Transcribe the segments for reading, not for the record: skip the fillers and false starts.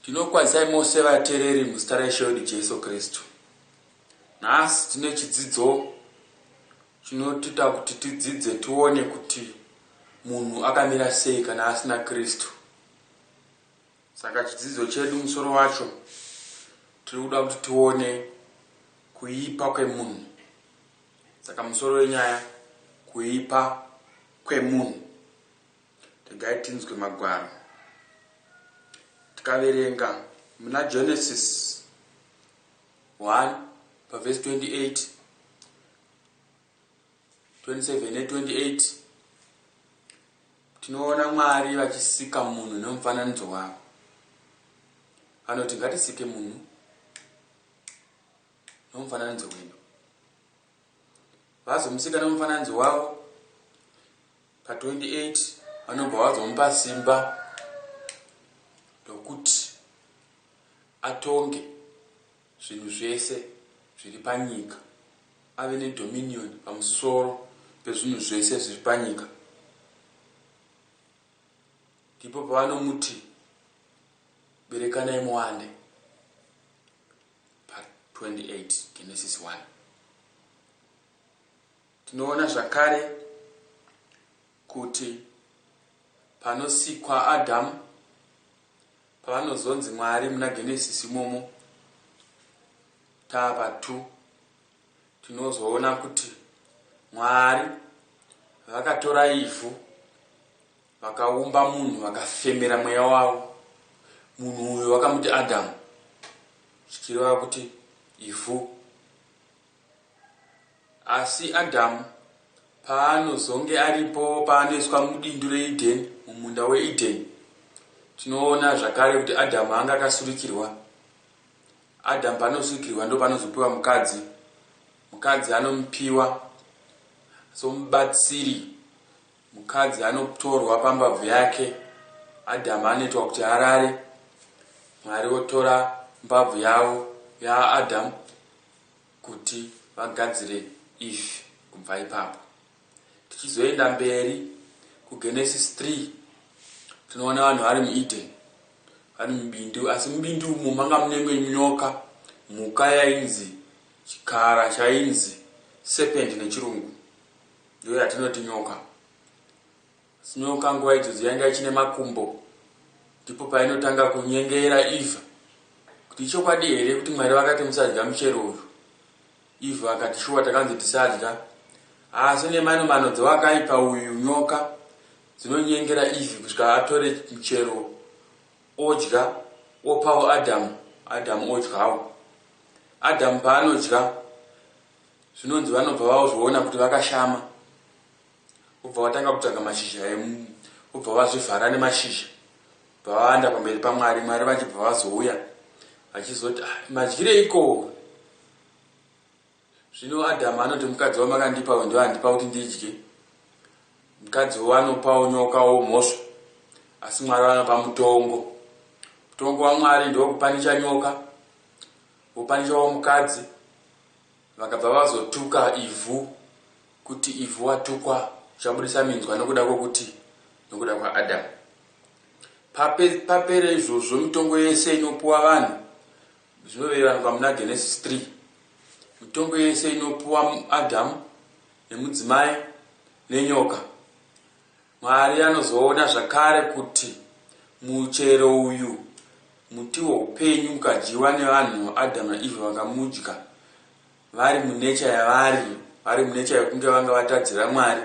Tinokwazisai mose vateereri muzita raIshe wedu Jesu Kristu. Nhasi tine chidzidzo chinotiita kuti tidzidze tuone kuti munhu akamira sei kana asina Kristu. Saka chidzidzo chedu musoro wacho tiri kuda kuti tuone kuipa kwemunhu. Saka musoro wenyaya kuipa kwemunhu. Tegai tinzwe magwaro. Tikaverenga muna Genesis 1 verse 28, 27 ne28 tinoona Mwari vachisika munhu nemufananidzo wavo. Anoti ngatisike munhu nemufananidzo wedu. Vazomusika nemufananidzo wavo pa 28 vanobva vazomupa simba ndokuti atonge zvinhu zvese zviri panyika, ave nedominion pamusoro pezvinhu zvese zviri panyika. Ndipo pavanomuti berekanai muwande pa 28 Genesis 1. Tinoona zvakare kuti panosikwa Adamu, pavanozonzi Mwari muna Genesis imomo tava 2, tinozoona kuti Mwari vakatora ivhu vakaumba munhu vakafemera mweya wavo. Munhu uyo vakamuti Adamu, zvichireva kuti ivhu. Asi Adamu paanozonge aripo, paanoiswa mudindo reEden, mumunda weEden, tinoona zvakare kuti Adamu anga akasurikirwa. Adamu panosurikirwa ndo panozopiwa mukadzi. Mukadzi anomupiwa somubatsiri. Mukadzi anotorwa pambabvu yake. Adamu anoitwa kuti arare. Mwari otora mbabvu yavo yaAdamu kuti vagadzire Eve. Kubva ipapo tichizoenda mberi kuGenesis 3 tinoona vanhu vari muEden, vari mubindu. Asi mubindu umu manga mune nyoka, mhuka yainzi chikara chainzi serpent nechirungu, ndiyo yatinoti nyoka. Asi nyoka nguva idzodzo yanga ichine makumbo. Ndipo painotanga kunyengera Eve kuti ichokwadi here kuti Mwari vakati musadya muchero uyu. Eve akati shuwa, takanzi tisadya. Asi nemano dzavakaipa uyu nyoka dzinonyengera Eve kusvika atore muchero odya, opawo Adamu. Adamu odyawo. Adamu paanodya, zvinonzi vanobva vazviona kuti vakashama, ubva vatanga kutsvaga mashizha emu, ubva vazvivhara nemashizha, vawaanda pamberi paMwari. Mwari vachibva vazouya vachizoti madyire iko. Zvino Adamu anoti mukadzi wamakandipa uyu ndiye andipa kuti ndidye. Mukadzi wanopawo nyoka mhosva, asi Mwari vanopa mutongo. Mutongo waMwari ndio kupanisha nyoka, wopanishawo mukadzi. Vakabva vazotuka ivhu, kuti ivhu watukwa chabudisa minzwa nokuda kwokuti nokuda kwaAdamu. Papere izvozvo mitongo yese inopuwa vanhu zvinoveranwa muna Genesis 3. Mitongo yese inopuwa Adamu nemudzimai nenyoka. Mwari anozoona zvakare kuti muchero uyu, muti woupenyu, ukadyiwa nevanhu Adamu naEve vakamudya vari munecha yavari, vari munecha yekunge vanga vatadzira Mwari,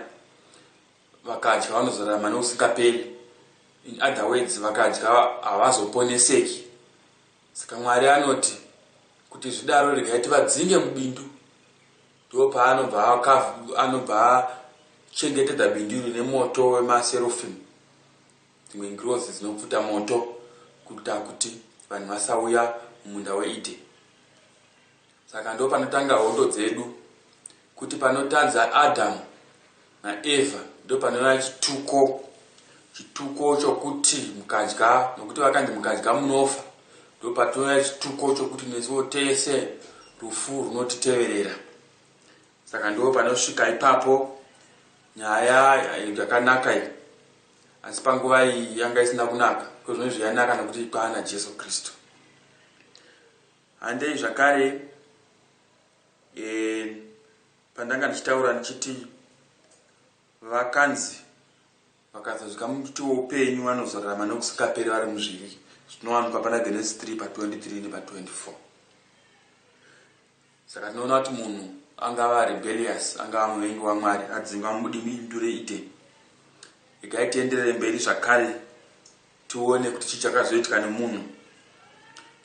vakadya vanozorarama nousingaperi. In other words, vakadya havazoponeseki. Saka Mwari anoti kuti zvidaro regai tivadzinge mubindu. Ndo paanobva chengetedza bindu iri nemoto wemaserofim, dzimwe ngirozi dzinopfuta moto, kuita kuti vanhu vasauya mumunda weEden. Saka ndo panotanga hondo dzedu, kuti panotadza Adamu naEva ndo panova chituko chokuti mukadya, nokuti vakanzi mukadya munofa. Ndo patinoona chituko chokuti nesuwo tese rufu runotiteverera. Saka ndo panosvika ipapo nyaya yakanaka iyi. Asi panguva iyi yanga isina kunaka. kozvino zviyanaka nokuti kwana Jesu Kristu. Handei zvakare pandanga ndichitaura ndichiti vakanzi vakazosvika muti weupenyu vanozorarama nokusingaperi vari muzvivi, zvinowanikwa pana Genesis 3 pa23 nepa24. Saka tinoona kuti munhu angava rebellious, angava muvengi waMwari, adzinga mubindu reEden. Igai tienderere mberi zvakare tione kuti chii chakazoitika nemunhu.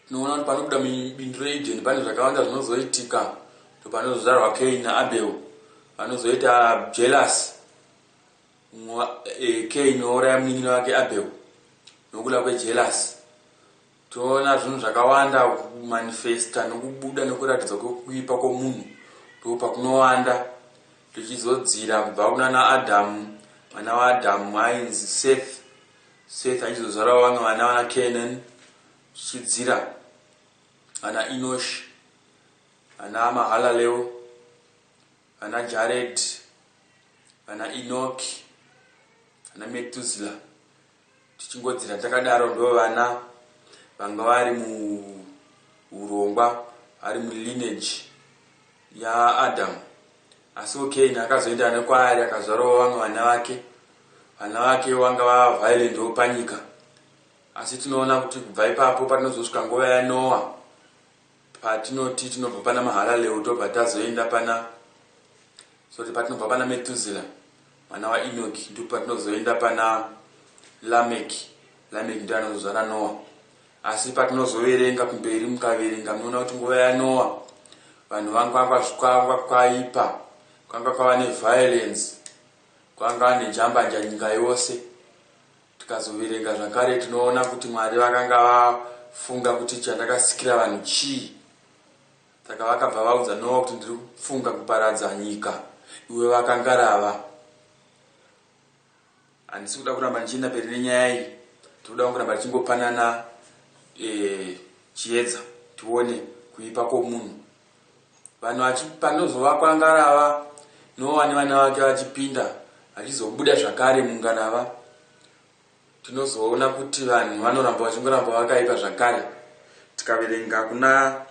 Tinoona kuti panobuda mubindu reEden pane zvakawanda zvinozoitika. Panozozvarwa Cain naAbel, panozoita jealous. Cain ouraya munin'ina wake Abel nokuda kwejealous. Toona zvinhu zvakawanda kumanifesta nokubuda nokuratidza kuipa kwomunhu ndopakunowanda, tichizodzira kubva kuna Adamu. Mwana waAdamu ainzi Seth. Seth achizozvarawo vamwe vana vana Canaan, tichidzira ana Enosh, ana Mahalalel, ana Jared, ana Enoch, ana Methuselah. Tichingodzira takadaro ndo vana vanga vari muurongwa, vari mulineage yaAdamu. Asi Cain akazoenda nekwaari akazvarawo vamwe vana vake. Vana vake vanga vava violent panyika. Asi tinoona kuti kubva ipapo patinozosvika nguva yaNoah, patinoti tinobva pana Mahalalel tobva tazoenda pana patinobva pana Methuselah mwana waEnoch ndipo patinozoenda pana Lameki. Lameki ndiye anozozvara Noah. Asi patinozoverenga kumberi mukaverenga munoona kuti nguva yaNoah vanhu vanga kwaipa, kwanga kwava neviolence, kwanga nejambanja nyika yose. Tikazoverenga zvakare tinoona kuti Mwari vakanga vafunga kuti chandakasikira vanhu chii. Saka vakabva vaudza Noah kuti ndiri kufunga kuparadza nyika, iwe vakangarava. Handisi kuda kuramba ndichienda mberi nenyaya iyi, tinoda kuramba tichingopanana chiedza tione kuipa kwomunhu. Vanhu panozova kwangarava, Noah nevana vake vachipinda vachizobuda zvakare mungarava, tinozoona kuti vanhu vanoramba vachingoramba vakaipa zvakare. Tikaverenga kuna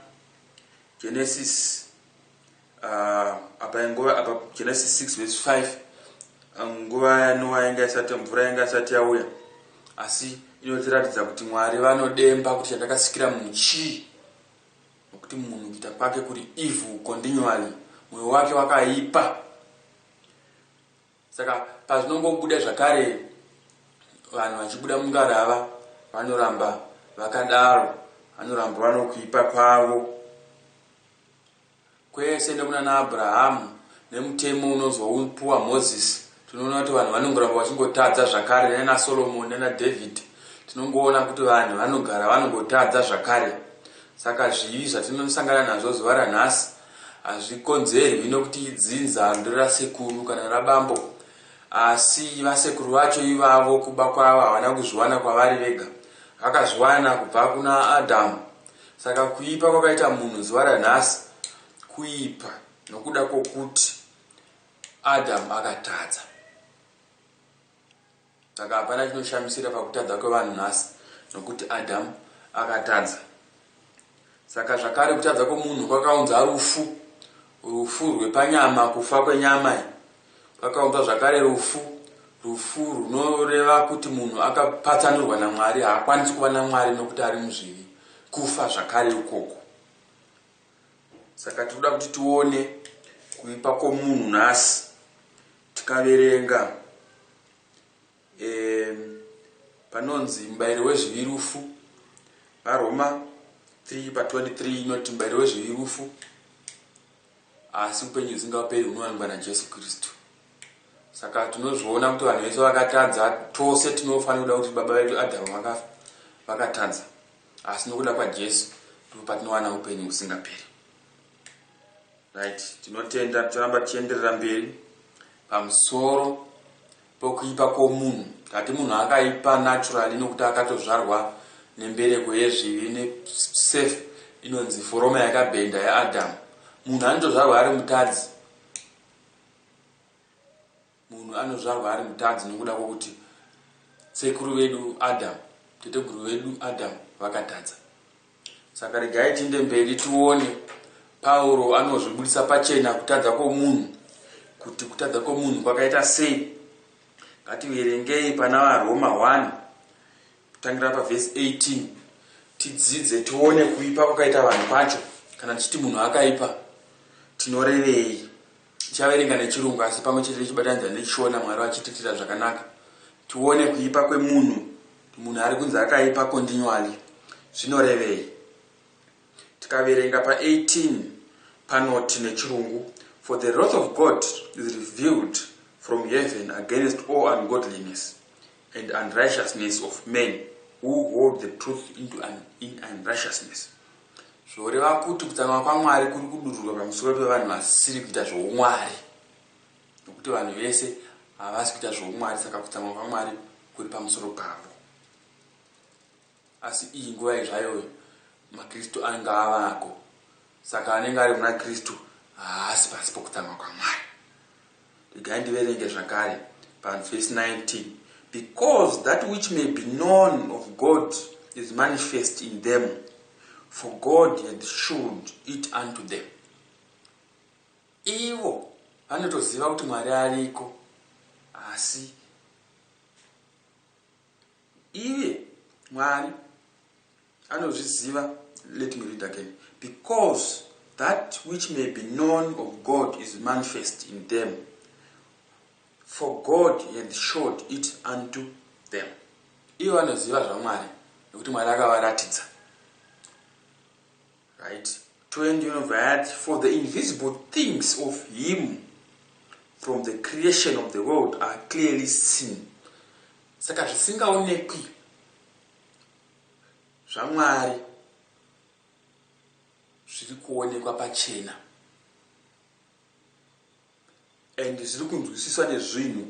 Genesis apa Genesis 6 verse 5, nguva yaNoah mvura yanga isati yauya, asi inotiratidza kuti Mwari vanodemba kuti chandakasikira munhu chii, nokuti munhu kuita kwake kuri evil continually, mwoyo wake wakaipa. Saka pazvinongobuda zvakare vanhu vachibuda mungarava vanoramba vakadaro, vanoramba vanokuipa kwavo. Kwese nekuna naAbhurahamu nemutemo unozopuwa Moses, tinoona kuti vanhu vanongoramba vachingotadza zvakare, nana Solomon nana David. Tinongoona kuti vanhu vanogara vanongotadza zvakare. Saka zvivi zvatinosangana nazvo zuva ranhasi hazvikonzerwi nokuti idzinza nderasekuru kana rabambo, asi vasekuru vacho ivavo kuba kwavo havana kuzviwana kwavari vega, vakazviwana kubva kuna Adamu. Saka kuipa kwakaita munhu zuva ranhasi kuipa nokuda kwokuti Adamu akatadza. Saka hapana chinoshamisira pakutadza kwevanhu nhasi, nokuti Adamu akatadza. Saka zvakare kutadza kwomunhu kwakaunza rufu rwepanyama, kufa kwenyama. Kwakaunza zvakare rufu runoreva kuti munhu akapatsanurwa naMwari, haakwanisi kuva naMwari nokuti ari muzvivi, kufa zvakare ikoko. Saka tinoda kuti tione kuipa kwomunhu nhasi. Tikaverenga panonzi mubayiro wezvivi rufu, vaRoma 3 pa23 inoti mubayiro wezvivi rufu, asi upenyu husingaperi hunowanikwa naJesu Kristu. Saka tinozviona kuti vanhu vese vakatadza, tose tinofanira kuda kuti baba vedu Adhamu vakatadza, asi nokuda kwaJesu ndipo patinowana upenyu husingaperi. Right, tinotenda toramba tichienderera mberi pamusoro pokuipa kwomunhu. Kati munhu akaipa naturally nokuti akatozvarwa nembereko yezvivi nesefa inonzi foroma yakabhenda yaAdamu. Munhu anotozvarwa ari mutadzi. Munhu anozvarwa ari mutadzi nokuda kwokuti sekuru vedu Adamu teteguru wedu Adamu vakatadza. Saka regai tiende mberi tione Pauro anozvibudisa pachena kutadza kwomunhu, kuti kutadza kwomunhu kwakaita sei. Ngativerengei pana vaRoma 1 kutangira pavhesi 18 tidzidze tione kuipa kwakaita vanhu kwacho. Kana tichiti munhu akaipa tinorevei. Tichaverenga nechirungu asi pamwe chete tichibatanidza nechishona Mwari vachitiitira zvakanaka. Tione kuipa kwemunhu, munhu ari kunzi akaipa continually zvinorevei. Tikaverenga pa18 panoti nechirungu, for the wrath of God is revealed from heaven against all ungodliness and unrighteousness of men who hold the truth in unrighteousness. Zvoreva kuti kutsamwa kwaMwari kuri kudururwa pamusoro pevanhu vasiri kuita zvoumwari, nokuti vanhu vese havasi kuita zvoumwari, saka kutsamwa kwaMwari kuri pamusoro pavo. Asi iyi nguva izvayo maKristu anenge avako, saka anenge ari muna Kristu haasi pasi pokutsamwa kwaMwari. Regai ndiverenge zvakare pavhesi 19, because that which may be known of God is manifest in them, for God had showed it unto them. Ivo vanotoziva kuti Mwari ariko, asi iye Mwari anozviziva. Let me read again. Because that which may be known of God is manifest in them, for God had showed it unto them. Ivo vanoziva zvaMwari nokuti Mwari akavaratidza. Right? 20 for the invisible things of him from the creation of the world are clearly seen. Saka zvisingaonekwi zvaMwari zviri kuonekwa pachena, and zviri kunzwisiswa nezvinhu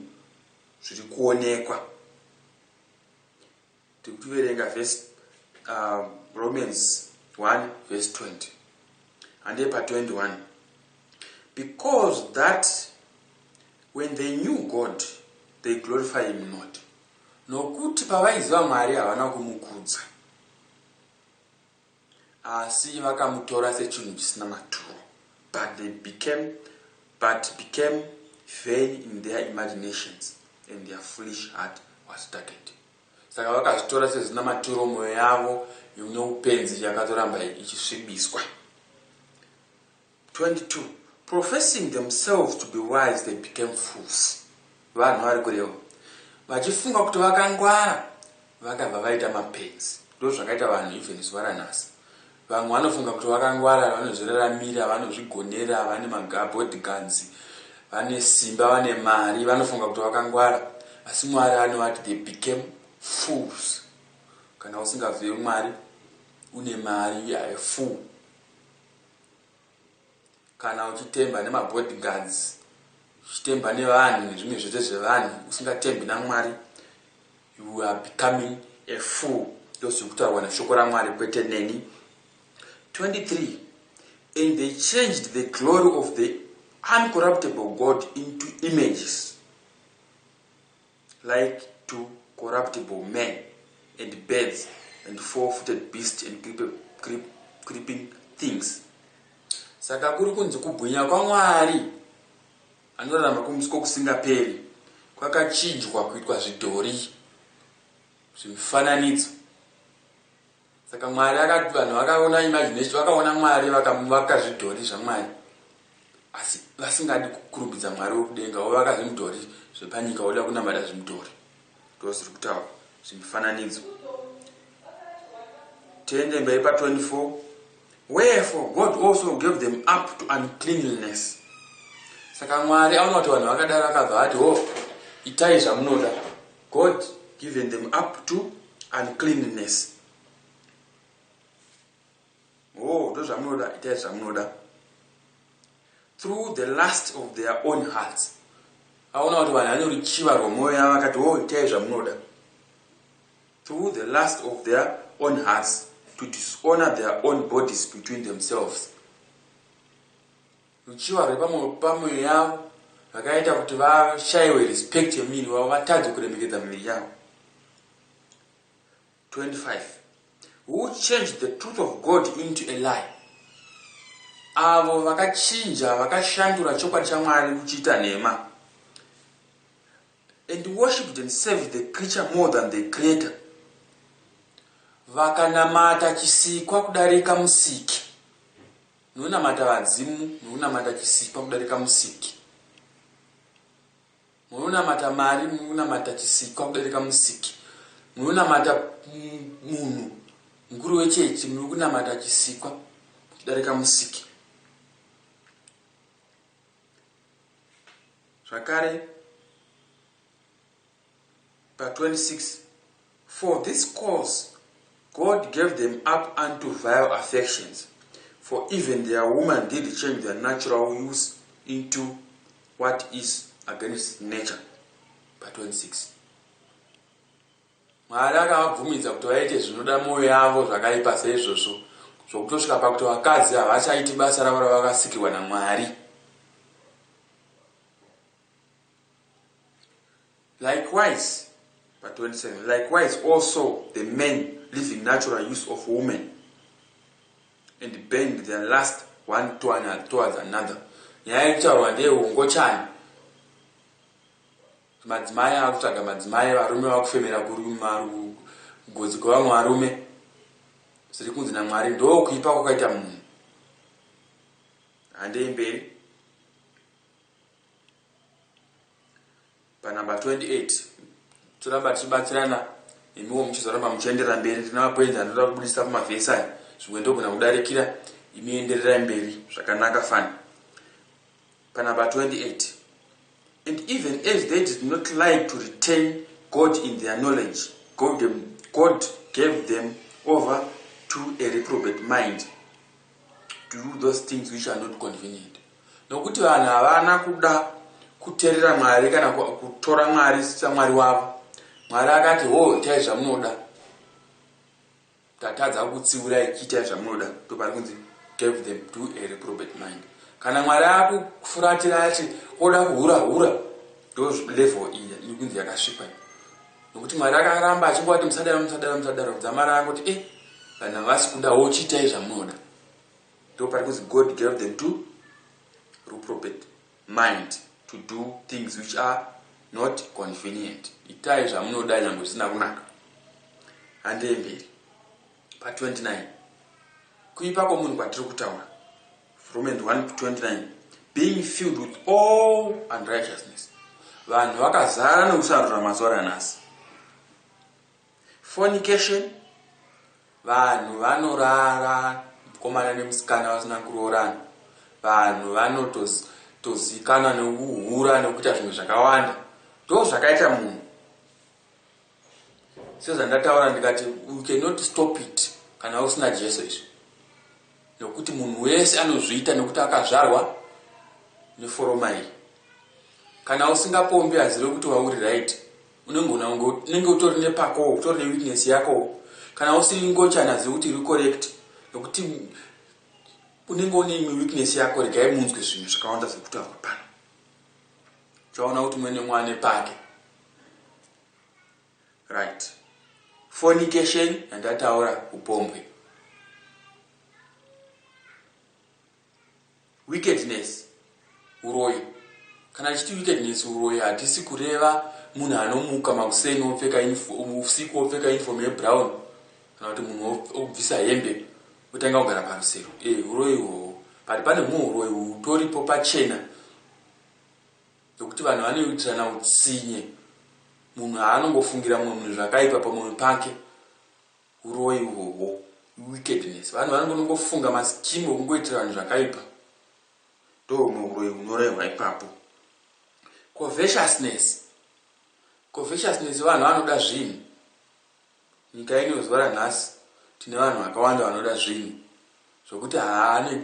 zviri kuonekwa. Tikuverenga verse Romans 1 verse 20 and pa 21, because that when they knew God they glorify him not. Nokuti pavaiziva Mwari havana kumukudza, asi vakamutora sechinhu chisina maturo, but became vain in their imaginations and their foolish heart was darkened. Saka vakazvitora sezvina maturo, mwoyo yavo inoupenzi yakatoramba ichisvibiswa. 22, professing themselves to be wise they became fools. Vanhu vari kureva vachifunga kuti vakangwara vakabva vaita mapenzi. Ndo zvakaita vanhu even zuva ranhasi. Vamwe vanofunga kuti vakangwara, vanozviraramira, vanozvigonera, vane bodyguards, vane simba, vane mari, vanofunga kuti vakangwara. Asi Mwari anovati they became fools. Kana usingabveyo Mwari une mari, you are a fool. Kana uchitemba nemabodyguards, uchitemba nevanhu nezvimwe zvese zvevanhu, usingatembi naMwari, you are becoming a fool. Ndozvo kutaurwa neshoko raMwari, kwete neni. 23, and they changed the glory of the uncorruptible God into images like to corruptible men and birds and four-footed beasts and creeping things. Saka kuri kunzi kubwinya kwaMwari anorarama kumusi kusingaperi kwakachinjwa kuitwa zvidhori, zvimufananidzo. Saka Mwari akati vanhu vakaona imagination, vakaona Mwari vakamuvaka zvidhori zvaMwari, asi vasingadi kukurumbidza Mwari wokudenga, wovaka zvimudhori zvepanyika, woda kunamata zvimudhori. Ndozviri kutaura zvimufananidzo. Tiende mberi pa 24, wherefore God also gave them up to uncleanliness. Saka Mwari aona kuti vanhu vakadaro akabva ati, itai zvamunoda. God given them up to uncleanliness. Ndozvamunoda, itai zvamunoda. Through the lust of their own hearts. Aona kuti vanhu vane ruchiva rwomwoyo yavo vakati, itai zvamunoda. Through the lust of their own hearts, to dishonor their own bodies between themselves. Ruchiva rwepamwoyo yavo vakaita kuti vashayiwe respect yemuviri wavo, vatadze kuremekedza miviri yavo. 25. Who changed the truth of God into a lie? Avo vakachinja vakashandura chokwadi chaMwari kuchiita nhema. And worshipped and served the creature more than the creator. Vakanamata chisikwa kudarika musiki. Munonamata vadzimu, munonamata chisikwa kudarika musiki. Munonamata mari, munonamata chisikwa kudarika musiki. Munonamata munhu mukuru wechechi, munonamata chisikwa kudarika musiki. Zvakare pa 26. For this cause God gave them up unto vile affections, for even their woman did change their natural use into what is against nature. Pa 26. Mwari akavabvumidza kuti vaite zvinoda mwoyo yavo zvakaipa saizvozvo, zvokutosvika pakuti vakadzi havachaiti basa ravo ravakasikirwa naMwari. Likewise, pa 27. Likewise also the men living natural use of women, and bend their lust one towards another. Nyaya yekutaurwa ndeyehungochani. Madzimai akutsvaga madzimai, varume vakufemera kugodzi kwevamwe varume. Zviri kunzi naMwari ndokuipa kwakaita munhu. Handei mberi. Panamba 28. Toramba tichibatsirana imiwo muchizoramba muchienderera mberi. Ndinavapoinza ndoda kubudisa pamavhesi aya. Zvimwe ndogona kudarikira imienderera mberi zvakanaka fani. Panamba 28. And even as they did not like to retain God in their knowledge, God gave them over to a reprobate mind to do those things which are not convenient. Nokuti vanhu havana kuda kuteerera Mwari kana kutora Mwari saMwari wavo. Mwari akati, "Ho, itai zvamunoda." Tatadza kutsiurai ichiitai zvamunoda. Ndopari kunzi gave them to a reprobate mind. Kana Mwari akufuratira ati oda kuhura, ndo level iyi iri kunzi yakasvipa. Nokuti Mwari akaramba achingoti musadaro dzamara angoti vanhu havasi kuda wochiitai zvamunoda. Ndopari kunzi God gave them to reprobate mind to do things which are not convenient. Itai zvamunoda nyange zvisina kunaka. Handei mberi. Pa 29. Kuipa kwomunhu kwatiri kutaura. Romans 1:29. Being filled with all unrighteousness. Vanhu vakazara nekusarura mazuva anhasi. Fornication. Vanhu vanorara mukomana nemusikana vasina kuroorana. Vanhu vanotozikana nekuhura nekuita zvimwe zvakawanda. Ndo zvakaita munhu. Sezvandataura ndikati we cannot stop it kana usina Jesu izvi. Nokuti munhu wese anozviita nekuti akazvarwa neforoma iyi. Kana usingapombi azive kuti wauri right, unenge utori nepako, utori neweakness yako. Kana usiri ngochana azive kuti iri correct, nokuti unenge une imwe weakness yako. Regai munzwe zvinhu zvakawanda zvekutaurwa pano. Chaona kuti mwene mwane pake. Right. Fornication yandataura upombwe. Wickedness, uroyi. Kana chiti wickedness uroyi hatisi kureva munhu anomuka makuseni opfeka usiku opfeka uniform yebrown, kana kuti munhu obvisa hembe otanga kugara parusero. Uroyi uhwo. Pane mumwe uroyi utoripo pachena. Nokuti vanhu vanoitirana utsinye. Munhu haanongofungira mumwe munhu zvakaipa pamwoyo pake. Uroyi uhwo. Wickedness. Vanhu vanongofunga masikimu okungoitira vanhu zvakaipa. Ndo uroyi unorehwa ipapo. Covetousness. Covetousness vanhu vanoda zvinhu. Nyika ino zuva ranhasi tine vanhu vakawanda vanoda zvinhu. Zvokuti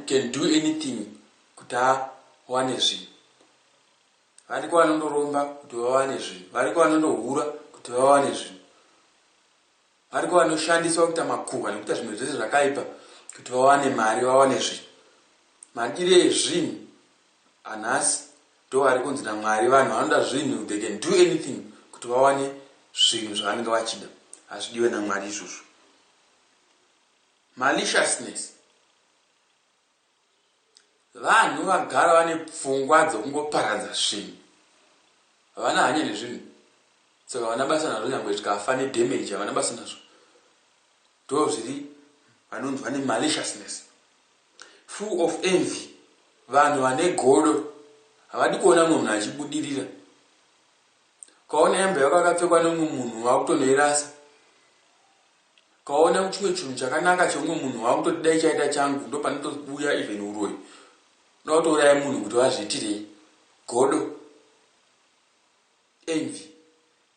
can do anything kuti awane zvinhu. Variko vanondoromba kuti vawane zvinhu. Variko vanondohura kuti vawane zvinhu. Variko vanoshandiswa kuita makuhwa nekuita zvimwe zvese zvakaipa kuti vawane mari, vawane zvinhu. Madire ezvinhu anhasi ndo vari kunzi naMwari. Vanhu vanoda zvinhu, they can do anything kuti vawane zvinhu zvavanenge vachida. hazvidiwe naMwari izvozvo. Maliciousness, vanhu vagara vane pfungwa dzokungoparadza zvinhu, havana hanya nezvinhu, saka havana basa nazvo. Nyangwe zvikafa nedamage havana basa nazvo. Ndo zviri vanonzi vane maliciousness. Full of envy, vanhu vane godo, havadi kuona munhu achibudirira. Ukaona hembe yako yakapfekwa nemumwe munhu wakutonoirasa, ukaona chimwe chinhu chakanaka chomumwe munhu wakutoti dai chaita changu, ndo panotobuya even uroyi. Unotouraya munhu kuti wazviitirei. Godo, envy,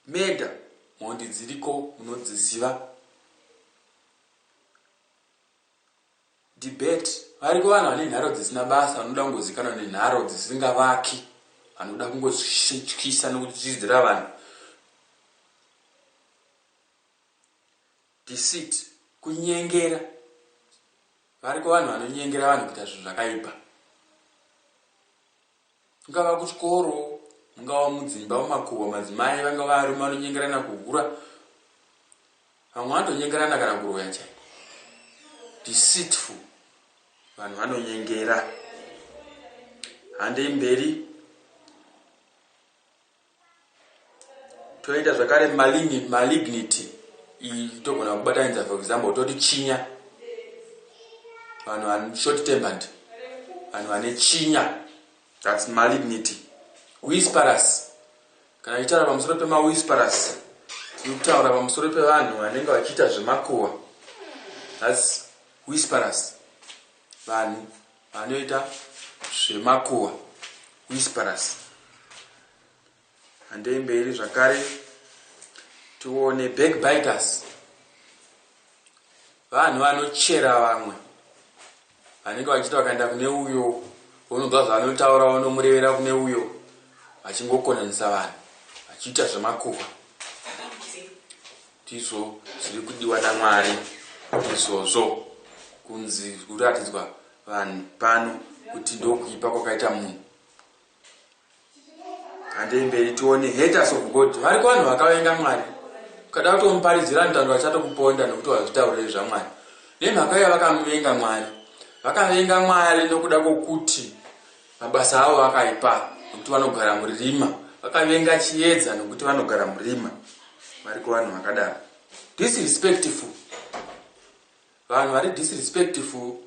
murder, mhondi dziriko munodziziva. Debate, variko vanhu vane nharo dzisina basa, vanoda kungozikanwa nenharo dzisingavaki, vanoda kungotyisa nokutidzidzira vanhu. Deceit, kunyengera, variko vanhu vanonyengera vanhu kuita zvinhu zvakaipa. Mungava kuchikoro, mungava mudzimba mumakuhwa, madzimai vanga varume vanonyengerana kuhura, vamwe vanotonyengerana kana kuroya chaiko. Deceitful, vanhu vanonyengera. Handei mberi, toita zvakare malignity. Iyi togona kubatanidza, for example, toti chinya, vanhu vane short tempered, vanhu vane chinya, that's malignity. Whisperers, kana ichitaura pamusoro pema-whisperers, ikutaura pamusoro pevanhu vanenge vachiita zvemakuhwa, that's whisperers, vanhu vanoita zvemakuhwa, whisperers. Handei mberi zvakare, tuone backbiters, vanhu vanochera vamwe, vanenge vachita vakaenda kune uyo, unonzwa zvanotaura unomurevera kune uyo, vachingokonanisa vanhu, vachiita zvemakuhwa. Ndizvo zviri kudiwa naMwari izvozvo, kunzi kuratidzwa vanhu pano kuti ndokuipa kwakaita munhu. Handei mberi tione haters of God, variko vanhu vakavenga Mwari. Ukada kutomuparidzira ntando achatokuponda nokuti wazvitaurira zvaMwari. Nemhaka iyo vakamuvenga Mwari. Vakavenga Mwari nokuda kwokuti mabasa avo akaipa, nokuti vanogara muririma. Vakavenga chiedza nokuti vanogara muririma. Variko vanhu vakadaro. Disrespectful, vanhu vari disrespectful,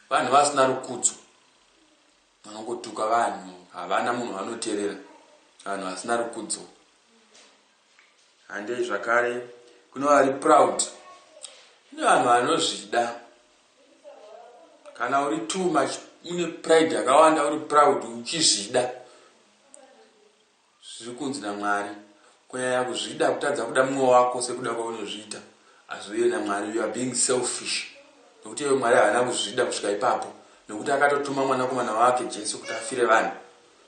vanhu vasina rukudzo, vanongotuka vanhu, havana munhu vanoteerera, vanhu vasina rukudzo. Handei zvakare, kune vari proud, kune vanhu vanozvida. Kana uri too much, une pride yakawanda, uri proud, uchizvida, zviri kunzi naMwari. Kunyanya kuzvida, kutadza kuda mumwe wako sekuda kwaunozviita, hazviuye naMwari. You are being selfish. Nokuti iye Mwari havana kuzvida kusvika ipapo, nokuti akatotuma mwanakomana wake Jesu kuti afire vanhu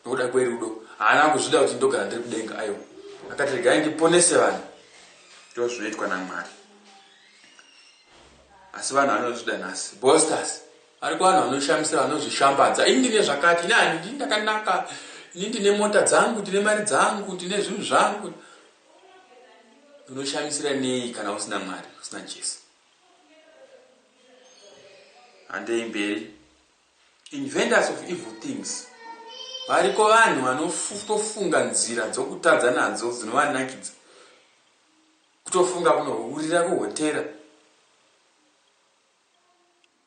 nokuda kwerudo. Haana kuzvida kuti ndogara ndiri kudenga, aiwa. Akati regai ndiponese vanhu. Ndo zvinoitwa naMwari. Asi vanhu vanozvida nhasi, boasters, variko vanhu vanoshamisira, vanozvishambadza. Ini ndine zvakati, nani ndini ndakanaka, ini ndine mota dzangu, ndine mari dzangu, ndine zvinhu zvangu. Unoshamisira nei kana usina Mwari, usina Jesu? Handei mberi, inventors of evil things, variko vanhu vanotofunga nzira dzokutadza nadzo dzinovanakidza. Kutofunga kunohurira kuhotera,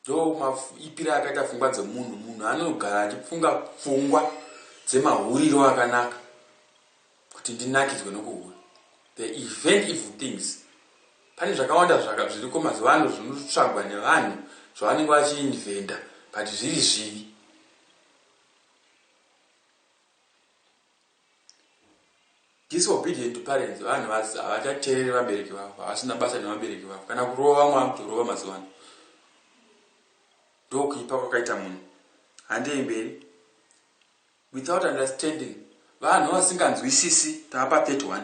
ndo maipira akaita pfungwa dzemunhu. Munhu anogara achifunga pfungwa dzemahuriro akanaka, kuti ndinakidzwe nokuhura. The event evil things. Pane zvakawanda zviriko mazuva ano zvinotsvagwa nevanhu zvavanenge vachiinventa, but zviri zvivi. Disobedient to parents, vanhu havachateereri vabereki vavo, havasina basa nevabereki vavo. Kana kurova vamwe vakutorova mazuva ano. Ndokuipa kwakaita munhu. Handei mberi, without understanding, vanhu vasinganzwisisi. Taapa 31.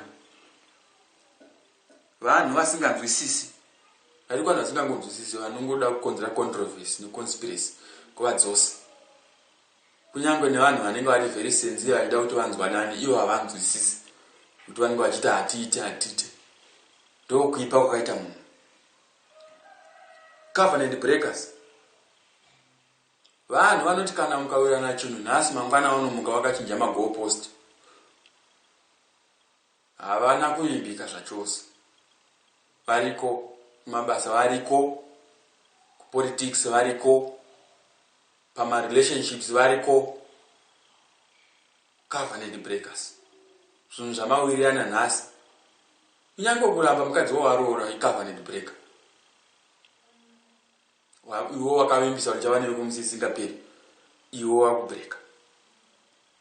Vanhu vasinganzwisisi, variko vanhu vasingangonzwisisi, vanongoda kukonzera controversy neconspiracy kuva dzose. Kunyangwe nevanhu vanenge vari very sensitive, vachida kuti vanzwanane, ivo havanzwisisi, kuti vanenge vachita hatite. ndokuipa kwakaita munhu. Covenant breakers vanhu vanoti kana mukawirana chinhu nhasi mangwana unomuka wakachinja magoalpost. Havana kuimbika zvachose. Variko kumabasa, variko kupolitics, variko pamarelationships, variko covenant breakers. Zvinhu zvamawirirana nhasi, kunyange kuramba mukadzi wawaroora icovenant breaker. Iwo wakavimbisa kuti chava newe kumusisingaperi, iwo wakubreka.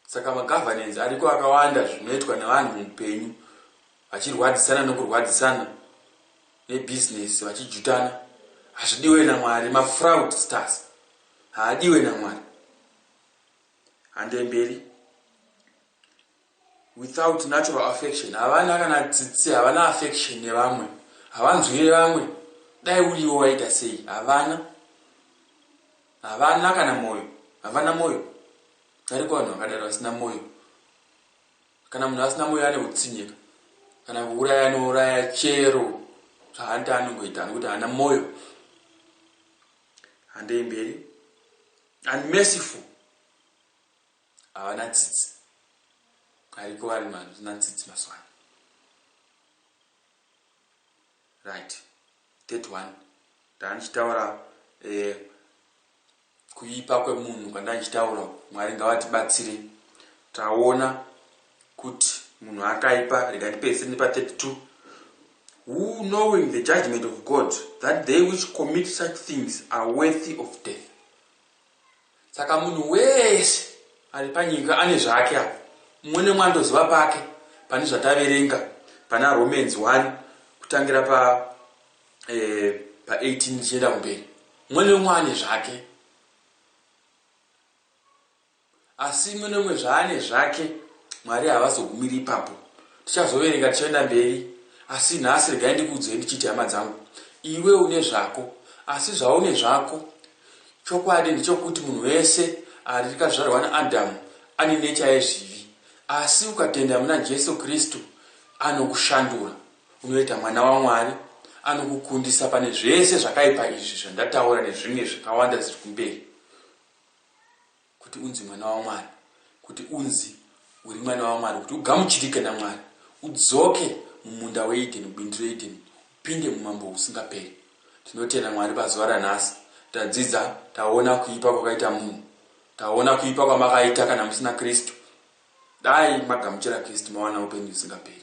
Saka magovernance ariko akawanda zvinoitwa nevanhu muupenyu, vachirwadzisana nokurwadzisana, nebusiness vachijutana. Hazvidiwe naMwari, mafraudsters haadiwe naMwari. Hande mberi, without natural affection, havana kana tsitsi, havana affection nevamwe, havanzwire vamwe. Dai uriwo waita sei, havana kana moyo, havana moyo. Ariko vanhu vakadaro vasina moyo. Kana munhu asina moyo ane utsinyika, kana kuuraya anouraya chero zvaanta anongoita nekuti haana moyo. Hande mberi, unmerciful, havana tsitsi. Ariko vari vanhu vasina tsitsi mazuva. Right. 31. Ndandichitaura kuipa kwemunhu kwandandichitaura, Mwari ngavatibatsire. Taona kuti munhu akaipa, rega ndipedzise pa 32. Who knowing the judgment of God, that they which commit such things are worthy of death. Saka munhu wese ari panyika ane zvake apo. Mumwe nemwe andoziva pake pane zvataverenga pana Romans 1 kutangira pa 18 chienda kumberi. Mumwe nemwe ane zvake. Asi mumwe nemwe zvaane zvake, Mwari havazogumiri ipapo. Tichazoverenga tichienda mberi. Asi nhasi regai ndikuudzei ndichiti hama dzangu, iwe une zvako, asi zvaune zvako, chokwadi ndechokuti munhu wese ari kazvarwa naAdamu ane nature yezvivi. Asi ukatenda muna Jesu Kristu, anokushandura, unoita mwana waMwari, anokukundisa pane zvese zvakaipa izvi zvandataura nezvimwe zvakawanda zviri kumberi. Kuti unzi mwana waMwari, kuti unzi uri mwana waMwari, kuti ugamuchirike naMwari, udzoke mumunda weEdeni, bindu reEdeni, upinde mumambo usingaperi. Tinotenda Mwari pazuva ranhasi. Tadzidza, taona kuipa kwakaita munhu, taona kuipa kwamakaita kana musina Kristu. Dai magamuchira Kristu mawana upenyu usingaperi.